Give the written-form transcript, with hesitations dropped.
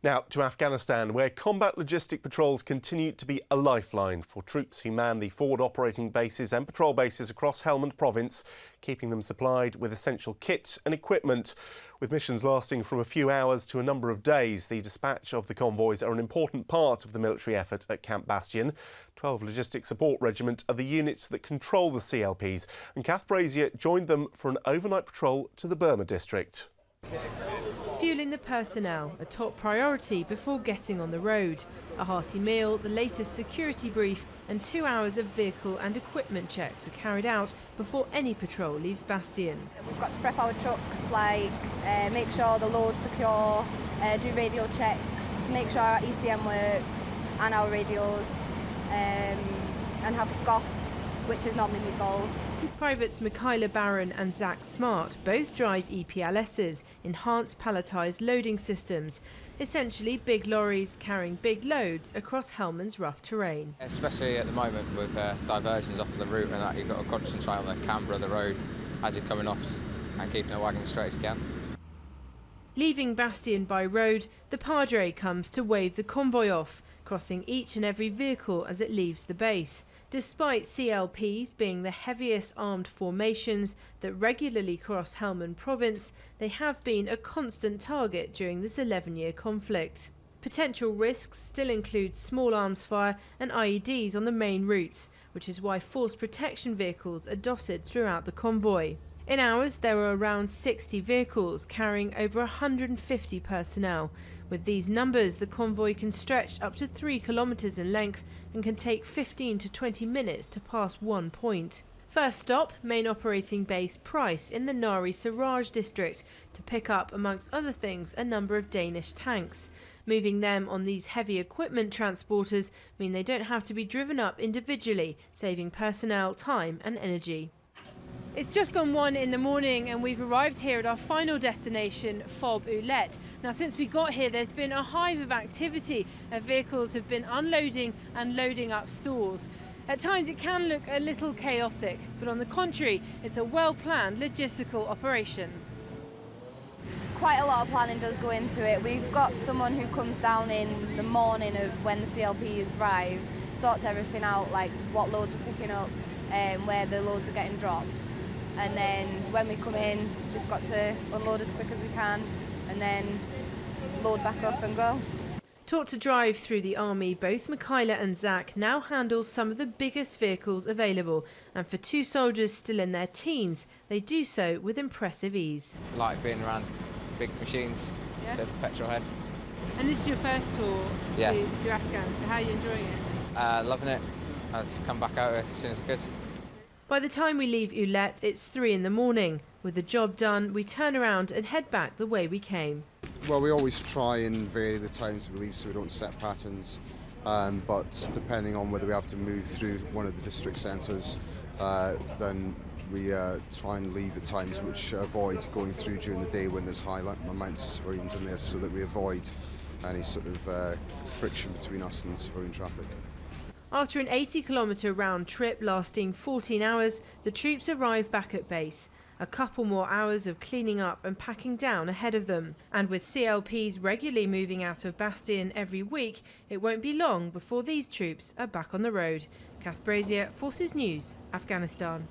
Now to Afghanistan, where combat logistic patrols continue to be a lifeline for troops who man the forward operating bases and patrol bases across Helmand province, keeping them supplied with essential kit and equipment. With missions lasting from a few hours to a number of days, the dispatch of the convoys are an important part of the military effort at Camp Bastion. 12 Logistic Support Regiment are the units that control the CLPs, and Cath Brazier joined them for an overnight patrol to the Burma district. Fueling the personnel, a top priority before getting on the road. A hearty meal, the latest security brief and 2 hours of vehicle and equipment checks are carried out before any patrol leaves Bastion. We've got to prep our trucks, make sure the load's secure, do radio checks, make sure our ECM works and our radios, and have SCOF, which is normally meatballs. Privates Michaella Barron and Zach Smart both drive EPLSs, enhanced palletised loading systems, essentially big lorries carrying big loads across Helmand's rough terrain. Especially at the moment with diversions off the route and that, you've got to concentrate on the camber of the road as you're coming off and keeping the wagon straight as you can. Leaving Bastion by road, the Padre comes to wave the convoy off, crossing each and every vehicle as it leaves the base. Despite CLPs being the heaviest armed formations that regularly cross Helmand province, they have been a constant target during this 11-year conflict. Potential risks still include small arms fire and IEDs on the main routes, which is why force protection vehicles are dotted throughout the convoy. In hours, there were around 60 vehicles carrying over 150 personnel. With these numbers, the convoy can stretch up to 3 kilometres in length and can take 15 to 20 minutes to pass one point. First stop, main operating base Price in the Nari Siraj district to pick up, amongst other things, a number of Danish tanks. Moving them on these heavy equipment transporters mean they don't have to be driven up individually, saving personnel time and energy. It's just gone 1 in the morning and we've arrived here at our final destination, Ouellette. Now, since we got here, there's been a hive of activity. Vehicles have been unloading and loading up stores. At times it can look a little chaotic, but on the contrary, it's a well-planned logistical operation. Quite a lot of planning does go into it. We've got someone who comes down in the morning of when the CLP arrives, sorts everything out, like what loads we're picking up and where the loads are getting dropped. And then when we come in, just got to unload as quick as we can and then load back up and go. Taught to drive through the army, both Michaella and Zach now handle some of the biggest vehicles available, and for 2 soldiers still in their teens, they do so with impressive ease. I like being around big machines, bit of petrol head. And this is your first tour to Afghan, so how are you enjoying it? Loving it. I'll just come back out as soon as I could. By the time we leave Ouellette, it's 3 in the morning. With the job done, we turn around and head back the way we came. Well, we always try and vary the times we leave so we don't set patterns, but depending on whether we have to move through one of the district centres, then we try and leave at times which avoid going through during the day when there's high amounts of civilians in there, so that we avoid any sort of friction between us and civilian traffic. After an 80-kilometre round trip lasting 14 hours, the troops arrive back at base. A couple more hours of cleaning up and packing down ahead of them. And with CLPs regularly moving out of Bastion every week, it won't be long before these troops are back on the road. Cath Brazier, Forces News, Afghanistan.